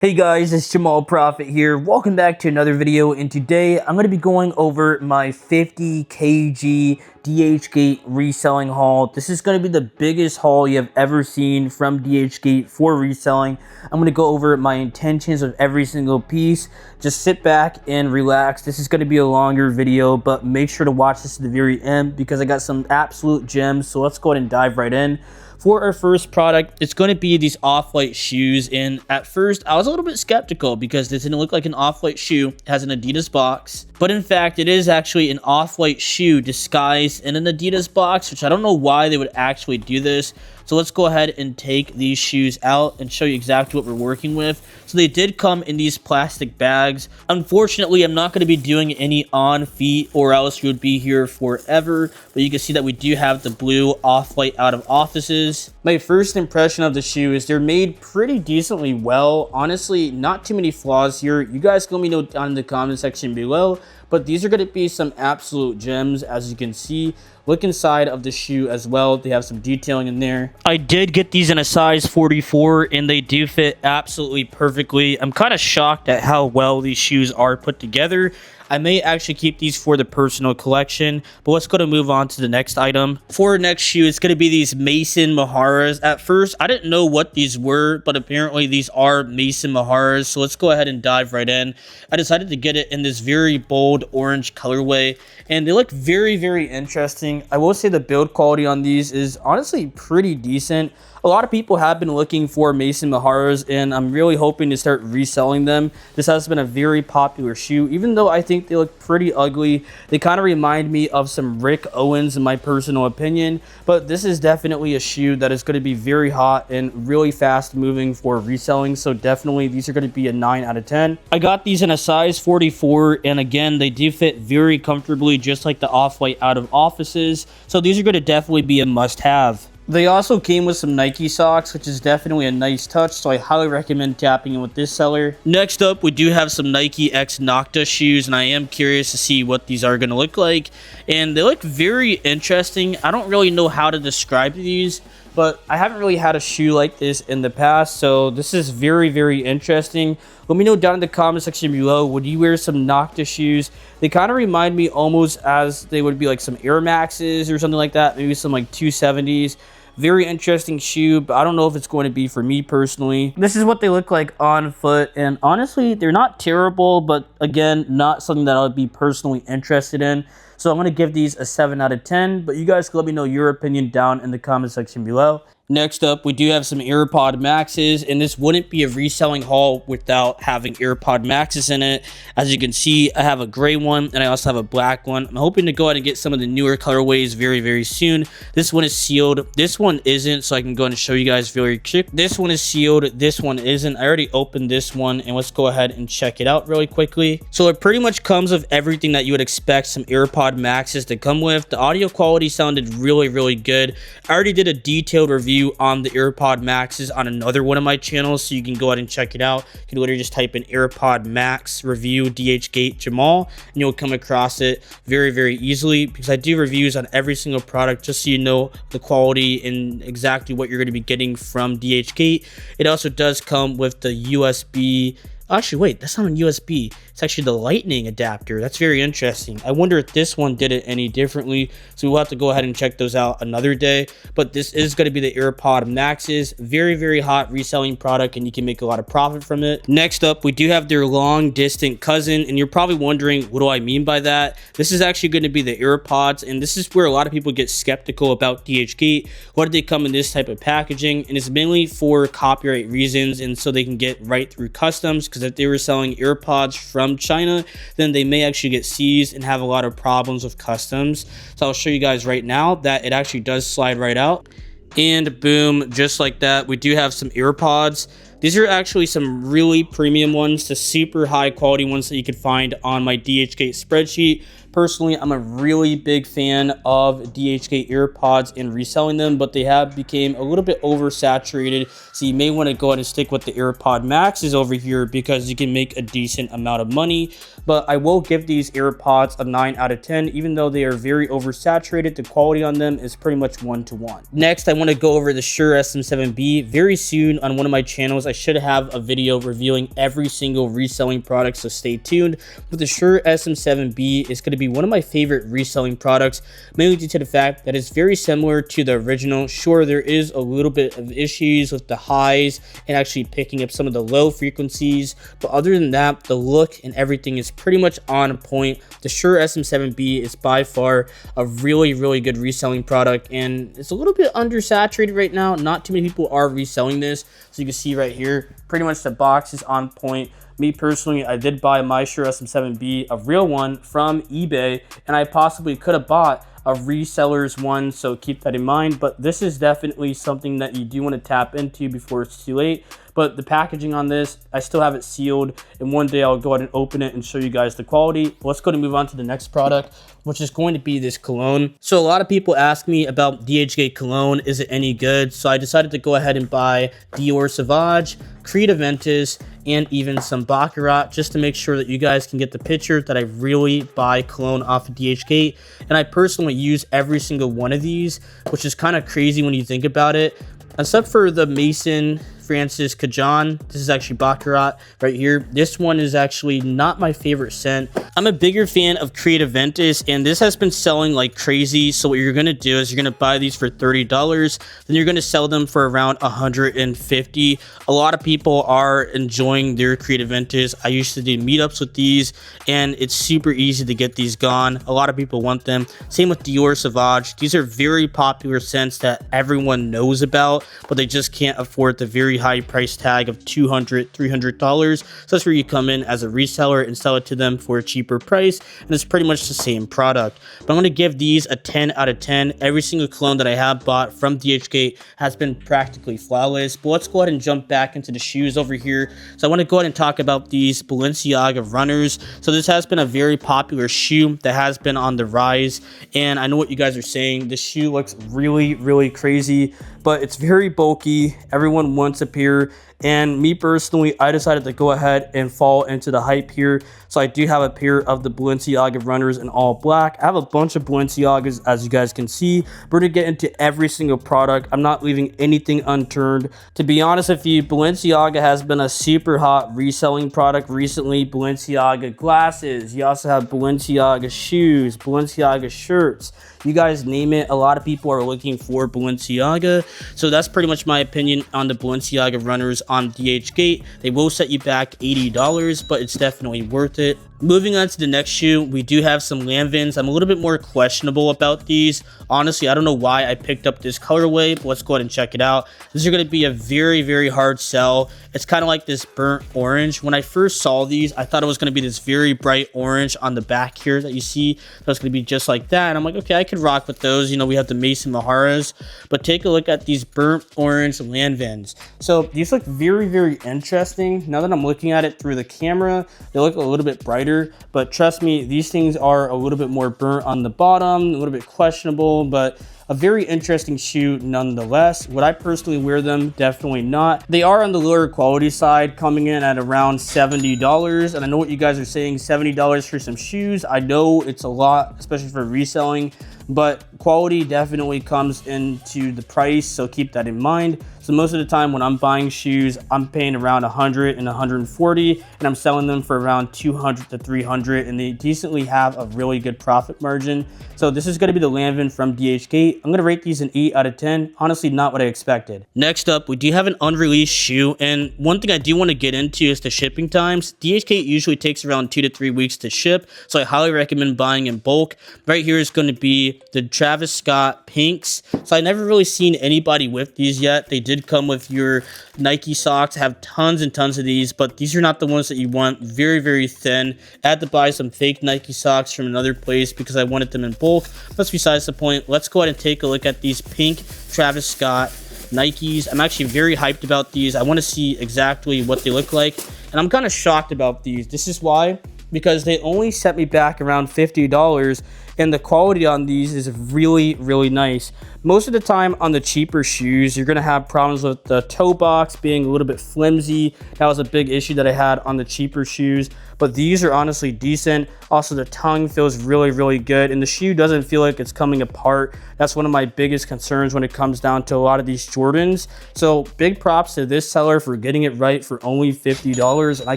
Hey guys, it's Jamal Prophet here. Welcome back to another video, and today I'm going to be going over my 50 kg DHgate reselling haul. This is going to be the biggest haul you have ever seen from DHgate for reselling. I'm going to go over my intentions of every single piece. Just sit back and relax. This is going to be a longer video, but make sure to watch this to the very end because I got some absolute gems. So let's go ahead and dive right in. For our first product, it's going to be these off-white shoes, and at first I was a little bit skeptical because this didn't look like an off-white shoe. It has an Adidas box, but in fact it is actually an off-white shoe disguised in an Adidas box, which I don't know why they would actually do this. So let's go ahead and take these shoes out and show you exactly what we're working with. So they did come in these plastic bags. Unfortunately, I'm not going to be doing any on feet or else you would be here forever. But you can see that we do have the blue off-white out of offices. My first impression of the shoe is they're made pretty decently well. Honestly, not too many flaws here. You guys can let me know down in the comment section below. But these are going to be some absolute gems, as you can see. Look inside of the shoe as well. They have some detailing in there. I did get these in a size 44, and they do fit absolutely perfectly. I'm kind of shocked at how well these shoes are put together. I may actually keep these for the personal collection, but let's go to move on to the next item. For our next shoe, it's going to be these Mason Maharas. At first, I didn't know what these were, but apparently these are Mason Maharas. So let's go ahead and dive right in. I decided to get it in this very bold orange colorway, and they look very, very interesting. I will say the build quality on these is honestly pretty decent. A lot of people have been looking for Mason Maharas, and I'm really hoping to start reselling them. This has been a very popular shoe, even though I think they look pretty ugly. They kind of remind me of some Rick Owens in my personal opinion, but this is definitely a shoe that is going to be very hot and really fast moving for reselling, so definitely these are going to be a 9 out of 10. I got these in a size 44, and again, they do fit very comfortably just like the off-white out of offices, so these are going to definitely be a must-have. They also came with some Nike socks, which is definitely a nice touch, so I highly recommend tapping in with this seller. Next up, we do have some Nike X Nocta shoes, and I am curious to see what these are going to look like. And they look very interesting. I don't really know how to describe these, but I haven't really had a shoe like this in the past, so this is very, very interesting. Let me know down in the comment section below, would you wear some Nocta shoes? They kind of remind me almost as they would be like some Air Maxes or something like that, maybe some like 270s. Very interesting shoe, but I don't know if it's going to be for me personally. This is what they look like on foot, and honestly, they're not terrible, but again, not something that I would be personally interested in. So I'm going to give these a 7 out of 10, but you guys can let me know your opinion down in the comment section below. Next up, we do have some AirPod Maxes, and this wouldn't be a reselling haul without having AirPod Maxes in it. As you can see, I have a gray one, and I also have a black one. I'm hoping to go ahead and get some of the newer colorways very, very soon. This one is sealed. This one isn't, so I can go ahead and show you guys very quick. This one is sealed. This one isn't. I already opened this one, and let's go ahead and check it out really quickly. So it pretty much comes with everything that you would expect some AirPod Maxes to come with. The audio quality sounded really, really good. I already did a detailed review on the AirPod Maxes on another one of my channels, so you can go ahead and check it out. You can literally just type in AirPod Max review DHgate Jamal, and you'll come across it very, very easily because I do reviews on every single product just so you know the quality and exactly what you're going to be getting from DHgate. It also does come with the USB. Actually, wait, that's not a USB. It's actually the lightning adapter. That's very interesting. I wonder if this one did it any differently. So we'll have to go ahead and check those out another day. But this is going to be the AirPod Maxes. Very, very hot reselling product, and you can make a lot of profit from it. Next up, we do have their long distant cousin. And you're probably wondering, what do I mean by that? This is actually going to be the AirPods. And this is where a lot of people get skeptical about DHgate. Why did they come in this type of packaging? And it's mainly for copyright reasons, and so they can get right through customs. Because if they were selling AirPods from China, then they may actually get seized and have a lot of problems with customs. So I'll show you guys right now that it actually does slide right out, and boom, just like that, we do have some AirPods. These are actually some really premium ones, the super high quality ones that you could find on my DHgate spreadsheet. Personally, I'm a really big fan of DHgate AirPods and reselling them, but they have become a little bit oversaturated. So you may want to go ahead and stick with the AirPod Maxes over here because you can make a decent amount of money. But I will give these AirPods a 9 out of 10, even though they are very oversaturated. The quality on them is pretty much 1-to-1. Next, I want to go over the Shure SM7B. Very soon on one of my channels, I should have a video reviewing every single reselling product, so stay tuned. But the Shure SM7B is going to be one of my favorite reselling products, mainly due to the fact that it's very similar to the original. Sure, there is a little bit of issues with the highs and actually picking up some of the low frequencies, but other than that, the look and everything is pretty much on point. The Shure SM7B is by far a really good reselling product, and it's a little bit undersaturated right now. Not too many people are reselling this, so you can see right here, pretty much the box is on point. Me personally, I did buy my Shure SM7B, a real one, from eBay, and I possibly could have bought a reseller's one, so keep that in mind. But this is definitely something that you do want to tap into before it's too late. But the packaging on this, I still have it sealed, and one day I'll go ahead and open it and show you guys the quality. Let's go and move on to the next product, which is going to be this cologne. So a lot of people ask me about Dhgate cologne, is it any good? So I decided to go ahead and buy Dior Sauvage, Creed Aventus, and even some Baccarat, just to make sure that you guys can get the picture that I really buy cologne off of Dhgate. And I personally use every single one of these, which is kind of crazy when you think about it. Except for the Mason Francis Cajon, this is actually Baccarat right here. This one is actually not my favorite scent. I'm a bigger fan of Creed Aventus, and this has been selling like crazy. So what you're gonna do is you're gonna buy these for $30, then you're gonna sell them for around $150. A lot of people are enjoying their Creed Aventus. I used to do meetups with these, and it's super easy to get these gone. A lot of people want them. Same with Dior Sauvage. These are very popular scents that everyone knows about, but they just can't afford the very high price tag of $200, $300. So that's where you come in as a reseller and sell it to them for a cheaper price, and it's pretty much the same product. But I'm going to give these a 10 out of 10. Every single cologne that I have bought from Dhgate has been practically flawless. But let's go ahead and jump back into the shoes over here. So I want to go ahead and talk about these Balenciaga runners. So this has been a very popular shoe that has been on the rise, and I know what you guys are saying. The shoe looks really crazy, but it's very bulky. Everyone wants a pair, and me personally, I decided to go ahead and fall into the hype here. So I do have a pair of the Balenciaga runners in all black. I have a bunch of Balenciagas, as you guys can see. We're gonna get into every single product. I'm not leaving anything unturned. To be honest with you, Balenciaga has been a super hot reselling product recently. Balenciaga glasses, you also have Balenciaga shoes, Balenciaga shirts. You guys name it, a lot of people are looking for Balenciaga. So that's pretty much my opinion on the Balenciaga runners on Dhgate. They will set you back $80, but it's definitely worth it. Moving on to the next shoe, we do have some Lanvins. I'm a little bit more questionable about these. Honestly, I don't know why I picked up this colorway, but let's go ahead and check it out. This is going to be a very hard sell. It's kind of like this burnt orange. When I first saw these, I thought it was going to be this very bright orange on the back here that you see. So it's going to be just like that. And I'm like, okay, I could rock with those. You know, we have the Mason Maharas, but take a look at these burnt orange Lanvins. So these look very interesting. Now that I'm looking at it through the camera, they look a little bit brighter. But trust me, these things are a little bit more burnt on the bottom, a little bit questionable, but a very interesting shoe nonetheless. Would I personally wear them? Definitely not. They are on the lower quality side, coming in at around $70. And I know what you guys are saying, $70 for some shoes. I know it's a lot, especially for reselling, but quality definitely comes into the price, so keep that in mind. So most of the time when I'm buying shoes, I'm paying around $100 and $140, and I'm selling them for around $200 to $300, and they decently have a really good profit margin. So this is going to be the Lanvin from Dhgate. I'm going to rate these an 8 out of 10. Honestly, not what I expected. Next up, we do have an unreleased shoe, and one thing I do want to get into is the shipping times. Dhgate usually takes around 2 to 3 weeks to ship, so I highly recommend buying in bulk. Right here is going to be the Travis Scott pinks. So I never really seen anybody with these yet. They did come with your Nike socks. I have tons and tons of these, but these are not the ones that you want. Very thin. I had to buy some fake Nike socks from another place because I wanted them in bulk. That's besides the point. Let's go ahead and take a look at these pink Travis Scott Nikes. I'm actually very hyped about these. I want to see exactly what they look like, and I'm kind of shocked about these. This is why, because they only set me back around $50, and the quality on these is really, really nice. Most of the time on the cheaper shoes, you're gonna have problems with the toe box being a little bit flimsy. That was a big issue that I had on the cheaper shoes, but these are honestly decent. Also, the tongue feels really, really good, and the shoe doesn't feel like it's coming apart. That's one of my biggest concerns when it comes down to a lot of these Jordans. So big props to this seller for getting it right for only $50. And I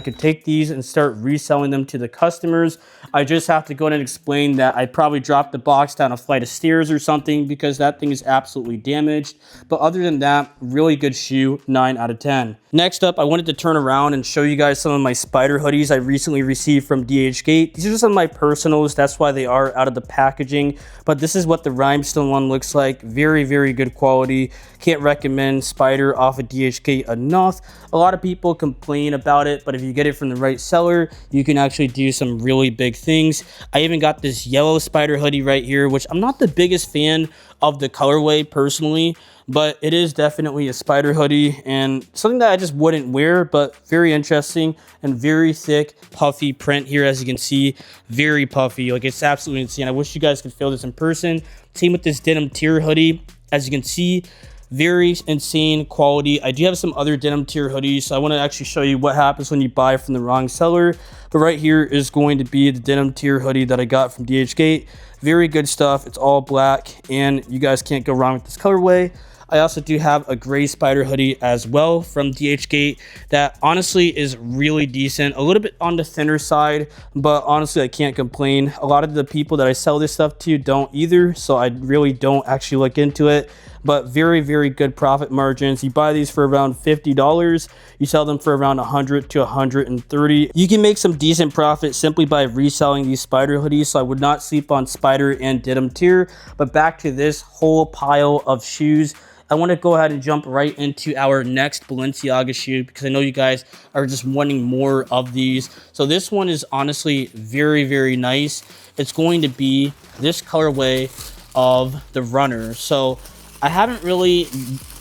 could take these and start reselling them to the customers. I just have to go ahead and explain that I probably dropped the box down a flight of stairs or something, because that thing is absolutely damaged. But other than that, really good shoe, 9 out of 10. Next up, I wanted to turn around and show you guys some of my spider hoodies I recently received from Dhgate. These are some of my personals, that's why they are out of the packaging. But this is what the rhinestone one looks like. Very, very good quality. Can't recommend Spider off of Dhgate enough. A lot of people complain about it, but if you get it from the right seller, you can actually do some really big things. I even got this yellow spider hoodie right here, which I'm not the biggest fan of the colorway personally, but it is definitely a spider hoodie and something that I just wouldn't wear, but very interesting and very thick, puffy print here. As you can see, very puffy, like it's absolutely insane. I wish you guys could feel this in person. Same with this denim tier hoodie. As you can see, very insane quality. I do have some other denim tier hoodies, so I want to actually show you what happens when you buy from the wrong seller. But right here is going to be the denim tier hoodie that I got from Dhgate. Very good stuff. It's all black, and you guys can't go wrong with this colorway. I also do have a gray spider hoodie as well from Dhgate that honestly is really decent. A little bit on the thinner side, but honestly, I can't complain. A lot of the people that I sell this stuff to don't either, so I really don't actually look into it. But very, very good profit margins. You buy these for around $50. You sell them for around $100 to $130. You can make some decent profit simply by reselling these spider hoodies. So I would not sleep on spider and denim tier. But back to this whole pile of shoes, I want to go ahead and jump right into our next Balenciaga shoe, because I know you guys are just wanting more of these. So this one is honestly very, very nice. It's going to be this colorway of the runner. So I haven't really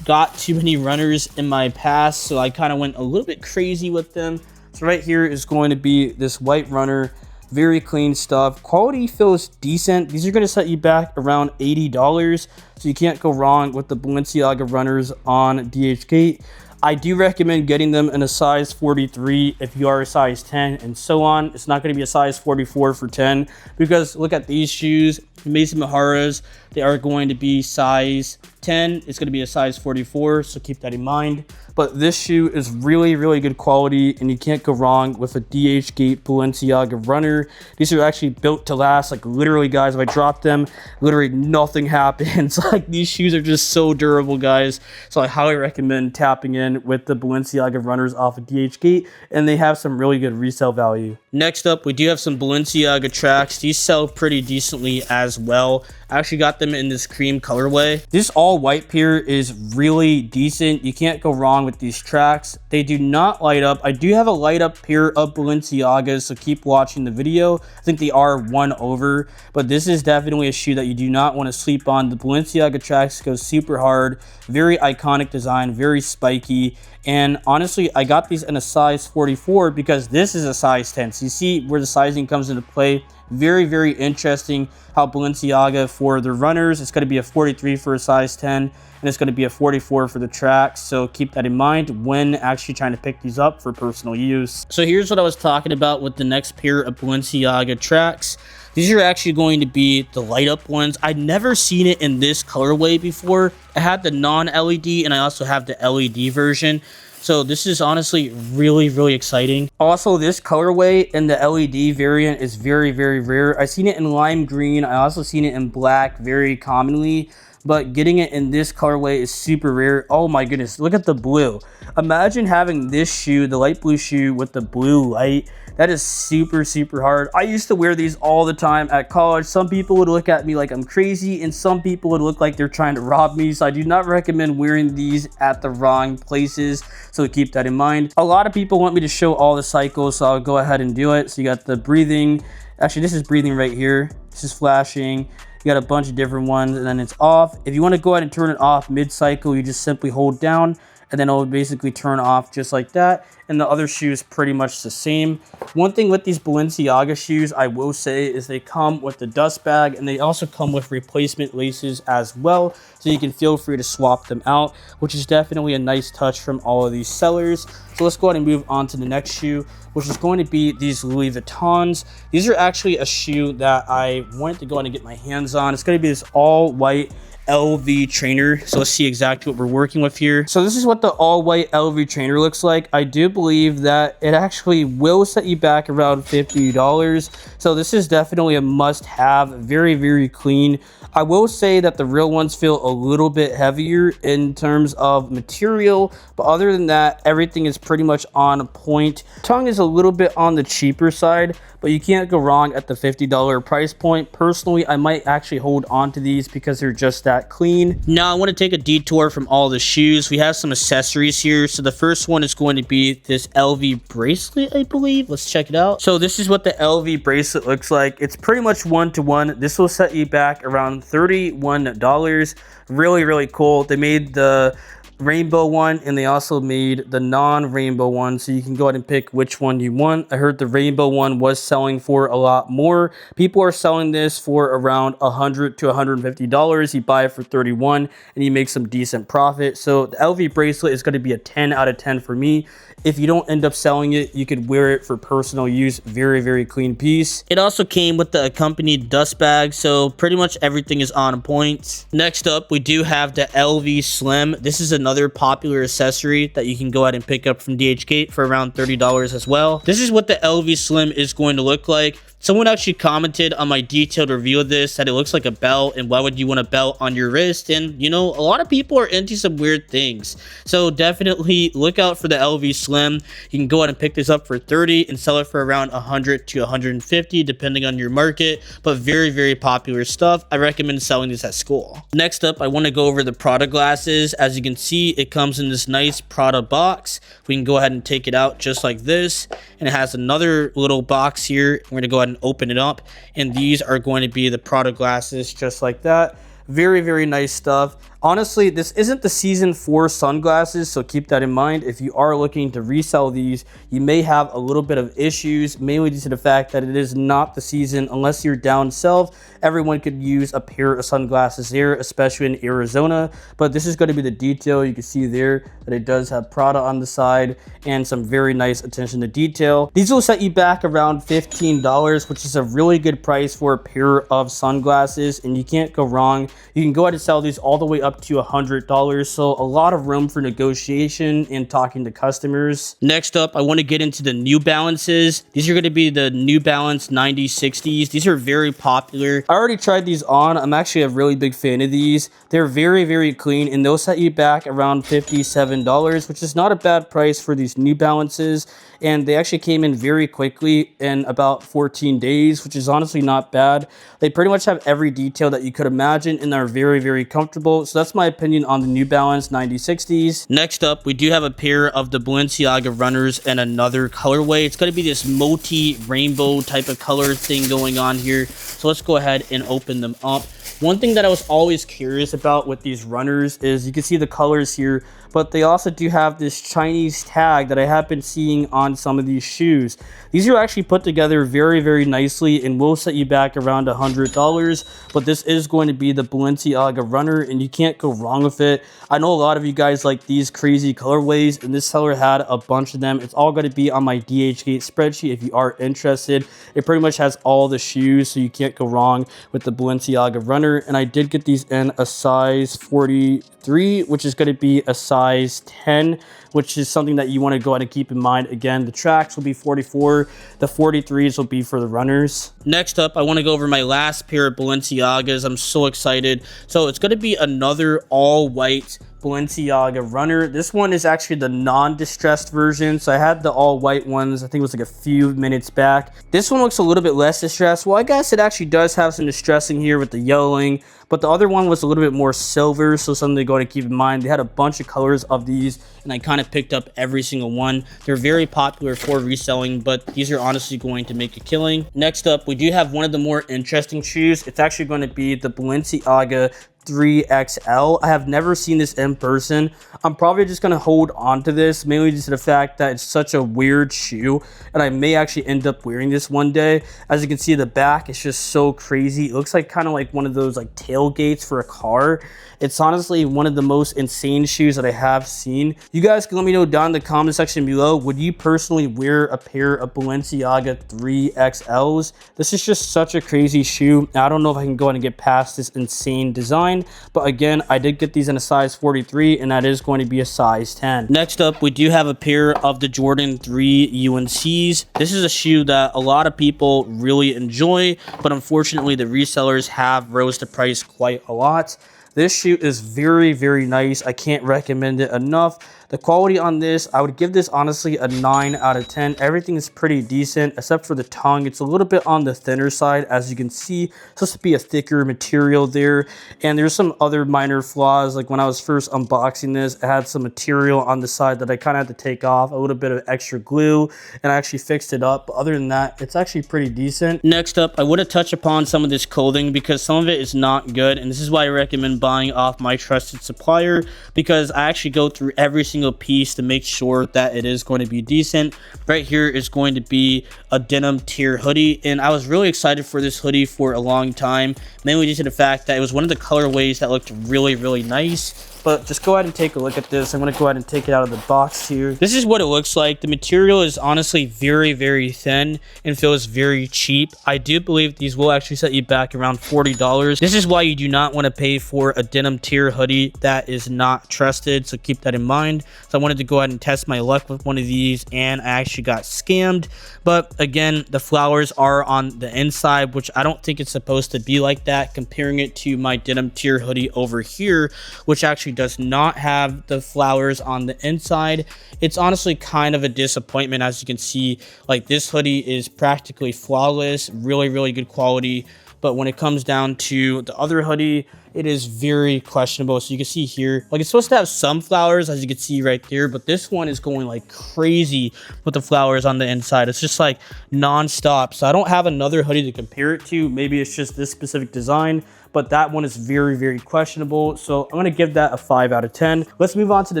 got too many runners in my past, so I kind of went a little bit crazy with them. So right here is going to be this white runner. Very clean stuff. Quality feels decent. These are going to set you back around $80, so you can't go wrong with the Balenciaga runners on Dhgate. I do recommend getting them in a size 43 if you are a size 10 and so on. It's not going to be a size 44 for 10, because look at these shoes, Mason Mahara's, they are going to be size 10. It's going to be a size 44, so keep that in mind. But this shoe is really, really good quality, and you can't go wrong with a Dhgate Balenciaga runner. These are actually built to last. Like literally, guys, if I drop them, literally nothing happens. Like these shoes are just so durable, guys. So I highly recommend tapping in with the Balenciaga runners off of Dhgate, and they have some really good resale value. Next up, we do have some Balenciaga tracks. These sell pretty decently as well. I actually got them in this cream colorway. This all white pair is really decent. You can't go wrong with these tracks. They do not light up. I do have a light up pair of Balenciagas, so keep watching the video. I think they are one over, but this is definitely a shoe that you do not want to sleep on. The Balenciaga tracks go super hard, very iconic design, very spiky. And honestly, I got these in a size 44 because this is a size 10. So you see where the sizing comes into play. Very, very interesting how Balenciaga for the runners, it's going to be a 43 for a size 10, and it's going to be a 44 for the tracks. So keep that in mind when actually trying to pick these up for personal use. So here's what I was talking about with the next pair of Balenciaga tracks. These are actually going to be the light up ones. I'd never seen it in this colorway before. I had the non-LED and I also have the LED version. So this is honestly really, really exciting. Also, this colorway in the LED variant is very, very rare. I've seen it in lime green. I also seen it in black very commonly, but getting it in this colorway is super rare. Oh my goodness, look at the blue. Imagine having this shoe, the light blue shoe with the blue light. That is super, super hard. I used to wear these all the time at college. Some people would look at me like I'm crazy, and some people would look like they're trying to rob me. So I do not recommend wearing these at the wrong places. So keep that in mind. A lot of people want me to show all the cycles, so I'll go ahead and do it. So you got the breathing. Actually, this is breathing right here. This is flashing. You got a bunch of different ones, and then it's off. If you want to go ahead and turn it off mid-cycle, you just simply hold down, and then it'll basically turn off just like that. And the other shoe is pretty much the same. One thing with these Balenciaga shoes, I will say, is they come with the dust bag, and they also come with replacement laces as well, so you can feel free to swap them out, which is definitely a nice touch from all of these sellers. So let's go ahead and move on to the next shoe, which is going to be these Louis Vuittons. These are actually a shoe that I wanted to go ahead and get my hands on. It's going to be this all white LV trainer. So let's see exactly what we're working with here. So this is what the all white LV trainer looks like. I do believe that it actually will set you back around $50. So this is definitely a must have. Very, very clean. I will say that the real ones feel a little bit heavier in terms of material, but other than that, everything is pretty much on point. Tongue is a little bit on the cheaper side, but you can't go wrong at the $50 price point. Personally, I might actually hold on to these because they're just that clean. Now I want to take a detour from all the shoes. We have some accessories here. So the first one is going to be this LV bracelet, I believe. Let's check it out. So this is what the LV bracelet looks like. It's pretty much one-to-one. This will set you back around $31. Really, really cool. They made the rainbow one, and they also made the non-rainbow one, so you can go ahead and pick which one you want. I heard the rainbow one was selling for a lot more. People are selling this for around $100 to $150. You buy it for $31 and you make some decent profit. So the LV bracelet is going to be a 10 out of 10 for me. If you don't end up selling it, you could wear it for personal use. Very, very clean piece. It also came with the accompanied dust bag, so pretty much everything is on point. Next up, we do have the LV Slim. This is another popular accessory that you can go ahead and pick up from Dhgate for around $30 as well. This is what the LV Slim is going to look like. Someone actually commented on my detailed review of this that it looks like a belt, and why would you want a belt on your wrist? And you know, a lot of people are into some weird things, so definitely look out for the LV Slim. You can go ahead and pick this up for $30 and sell it for around $100 to $150 depending on your market, but very, very popular stuff. I recommend selling this at school. Next up, I want to go over the Prada glasses. As you can see, it comes in this nice Prada box. We can go ahead and take it out just like this, and it has another little box here. We're going to go ahead and open it up, and these are going to be the Prada glasses just like that. Very, very nice stuff. Honestly, this isn't the season for sunglasses, so keep that in mind. If you are looking to resell these, you may have a little bit of issues, mainly due to the fact that it is not the season. Unless you're down south, everyone could use a pair of sunglasses here, especially in Arizona. But this is going to be the detail. You can see there that it does have Prada on the side and some very nice attention to detail. These will set you back around $15, which is a really good price for a pair of sunglasses, and you can't go wrong. You can go ahead and sell these all the way up to $100, so a lot of room for negotiation and talking to customers. Next up, I want to get into the New Balances. These are going to be the New Balance 9060s. These are very popular. I already tried these on. I'm actually a really big fan of these. They're very, very clean, and they'll set you back around $57, which is not a bad price for these New Balances. And they actually came in very quickly in about 14 days, which is honestly not bad. They pretty much have every detail that you could imagine and are very, very comfortable. So that's my opinion on the New Balance 9060s. Next up, we do have a pair of the Balenciaga runners in another colorway. It's going to be this multi-rainbow type of color thing going on here. So let's go ahead and open them up. One thing that I was always curious about with these runners is you can see the colors here, but they also do have this Chinese tag that I have been seeing on some of these shoes. These are actually put together very, very nicely and will set you back around $100, but this is going to be the Balenciaga runner, and you can't go wrong with it. I know a lot of you guys like these crazy colorways, and this seller had a bunch of them. It's all going to be on my Dhgate spreadsheet if you are interested. It pretty much has all the shoes, so you can't go wrong with the Balenciaga runner. And I did get these in a size 43, which is going to be a size 10, which is something that you want to go ahead and keep in mind. Again, the tracks will be 44, the 43s will be for the runners. Next up, I want to go over my last pair of Balenciagas. I'm so excited. So it's going to be another all white Balenciaga runner. This one is actually the non-distressed version. So I had the all white ones, I think it was like a few minutes back. This one looks a little bit less distressed. Well, I guess it actually does have some distressing here with the yellowing, but the other one was a little bit more silver, so something to go to keep in mind. They had a bunch of colors of these, and I kind of picked up every single one. They're very popular for reselling, but these are honestly going to make a killing. Next up, we do have one of the more interesting shoes. It's actually going to be the Balenciaga 3XL. I have never seen this in person. I'm probably just going to hold on to this, mainly due to the fact that it's such a weird shoe, and I may actually end up wearing this one day. As you can see, the back is just so crazy. It looks like kind of like one of those like tailgates for a car. It's honestly one of the most insane shoes that I have seen. You guys can let me know down in the comment section below, would you personally wear a pair of Balenciaga 3XLs? This is just such a crazy shoe. I don't know if I can go ahead and get past this insane design, but again, I did get these in a size 43, and that is going to be a size 10. Next up, we do have a pair of the Jordan 3 UNCs. This is a shoe that a lot of people really enjoy, but unfortunately the resellers have rose the price quite a lot. This shoe is very, very nice. I can't recommend it enough. The quality on this, I would give this honestly a 9 out of 10. Everything is pretty decent except for the tongue. It's a little bit on the thinner side, as you can see. It's supposed to be a thicker material there. And there's some other minor flaws. Like when I was first unboxing this, it had some material on the side that I kind of had to take off, a little bit of extra glue, and I actually fixed it up. But other than that, it's actually pretty decent. Next up, I want to touch upon some of this clothing because some of it is not good. And this is why I recommend buying off my trusted supplier, because I actually go through every single piece to make sure that it is going to be decent. Right here is going to be a denim tier hoodie, and I was really excited for this hoodie for a long time, mainly due to the fact that it was one of the colorways that looked really, really nice. But just go ahead and take a look at this. I'm going to go ahead and take it out of the box here. This is what it looks like. The material is honestly very, very thin and feels very cheap. I do believe these will actually set you back around $40. This is why you do not want to pay for a denim tier hoodie that is not trusted, so keep that in mind. So I wanted to go ahead and test my luck with one of these, and I actually got scammed. But again, the flowers are on the inside, which I don't think it's supposed to be like that, comparing it to my denim tier hoodie over here, which actually does not have the flowers on the inside. It's honestly kind of a disappointment. As you can see, like this hoodie is practically flawless, really, really good quality. But when it comes down to the other hoodie, it is very questionable. So you can see here, like it's supposed to have some flowers, as you can see right there, but this one is going like crazy with the flowers on the inside. It's just like non-stop. So I don't have another hoodie to compare it to. Maybe it's just this specific design, but that one is very, very questionable. So I'm gonna give that a 5 out of 10. Let's move on to the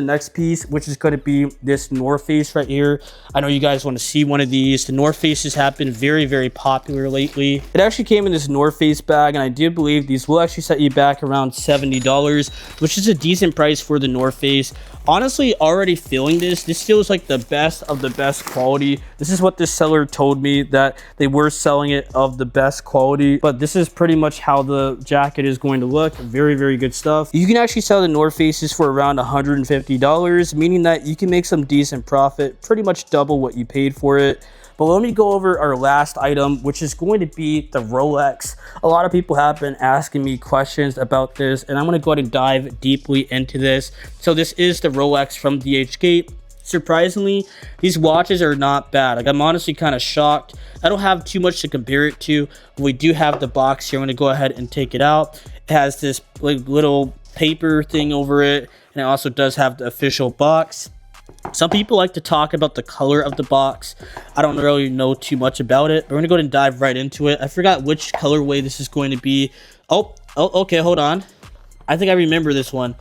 next piece, which is gonna be this North Face right here. I know you guys wanna see one of these. The North Faces have been very, very popular lately. It actually came in this North Face bag, and I do believe these will actually set you back around $70, which is a decent price for the North Face. Honestly, already feeling this feels like the best of the best quality. This is what this seller told me, that they were selling it of the best quality, but this is pretty much how the jacket is going to look. Very, very good stuff. You can actually sell the North Faces for around $150, meaning that you can make some decent profit, pretty much double what you paid for it. But let me go over our last item, which is going to be the Rolex. A lot of people have been asking me questions about this, and I'm going to go ahead and dive deeply into this. So this is the Rolex from Dhgate. Surprisingly, these watches are not bad. Like, I'm honestly kind of shocked. I don't have too much to compare it to. We do have the box here. I'm going to go ahead and take it out. It has this like little paper thing over it, and it also does have the official box. Some people like to talk about the color of the box. I don't really know too much about it. We're going to go ahead and dive right into it. I forgot which colorway this is going to be. Oh, okay, hold on. I think I remember this one.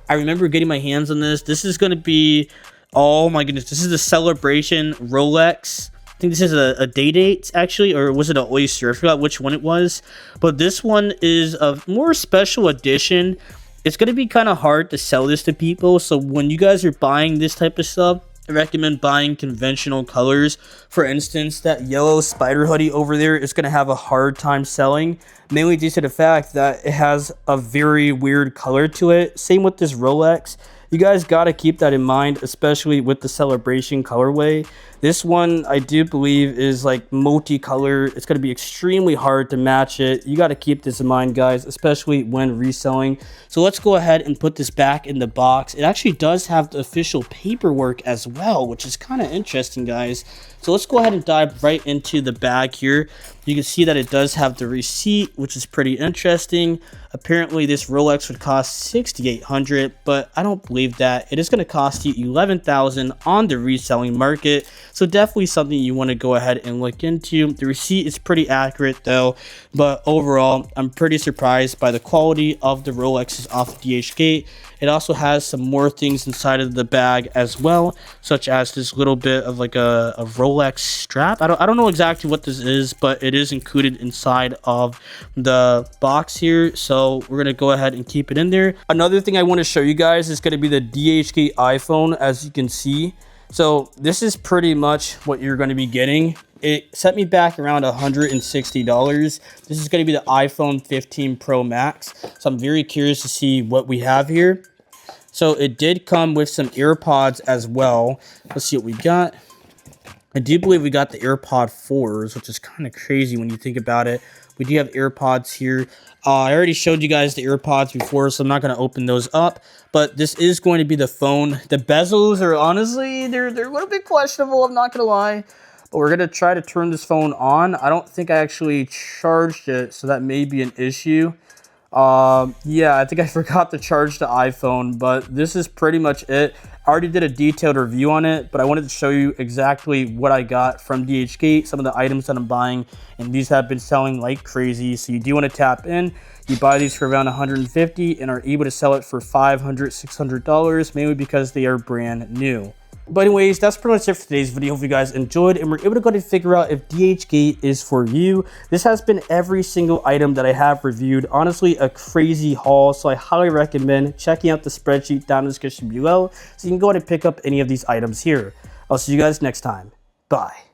I remember getting my hands on this. This is going to be, oh my goodness, this is the Celebration Rolex. I think this is a day date, actually, or was it an Oyster? I forgot which one it was. But this one is a more special edition. It's going to be kind of hard to sell this to people, so when you guys are buying this type of stuff, I recommend buying conventional colors. For instance, that yellow spider hoodie over there is going to have a hard time selling, mainly due to the fact that it has a very weird color to it. Same with this Rolex. You guys got to keep that in mind, especially with the Celebration colorway. This one, I do believe, is like multicolor. It's going to be extremely hard to match it. You got to keep this in mind, guys, especially when reselling. So let's go ahead and put this back in the box. It actually does have the official paperwork as well, which is kind of interesting, guys. So let's go ahead and dive right into the bag here. You can see that it does have the receipt, which is pretty interesting. Apparently, this Rolex would cost $6,800, but I don't believe that. It is going to cost you $11,000 on the reselling market. So definitely something you want to go ahead and look into. The receipt is pretty accurate though, but overall I'm pretty surprised by the quality of the Rolexes off of DHgate. It also has some more things inside of the bag as well, such as this little bit of like a Rolex strap. I don't know exactly what this is, but it is included inside of the box here, so we're gonna go ahead and keep it in there. Another thing I want to show you guys is going to be the DHgate iPhone. As you can see, so this is pretty much what you're going to be getting. It set me back around $160. This is going to be the iPhone 15 Pro Max, so I'm very curious to see what we have here. So it did come with some AirPods as well. Let's see what we got. I do believe we got the AirPod 4s, which is kind of crazy when you think about it. We do have AirPods here. I already showed you guys the AirPods before, so I'm not going to open those up. But this is going to be the phone. The bezels are honestly, they're a little bit questionable, I'm not going to lie. But we're going to try to turn this phone on. I don't think I actually charged it, so that may be an issue. Yeah, I think I forgot to charge the iPhone, but this is pretty much it. I already did a detailed review on it, but I wanted to show you exactly what I got from DHgate, some of the items that I'm buying, and these have been selling like crazy. So you do want to tap in. You buy these for around $150 and are able to sell it for $500, $600, mainly because they are brand new. But anyways, that's pretty much it for today's video. Hope you guys enjoyed and were able to go ahead and figure out if DHgate is for you. This has been every single item that I have reviewed. Honestly, a crazy haul, so I highly recommend checking out the spreadsheet down in the description below so you can go ahead and pick up any of these items here. I'll see you guys next time. Bye.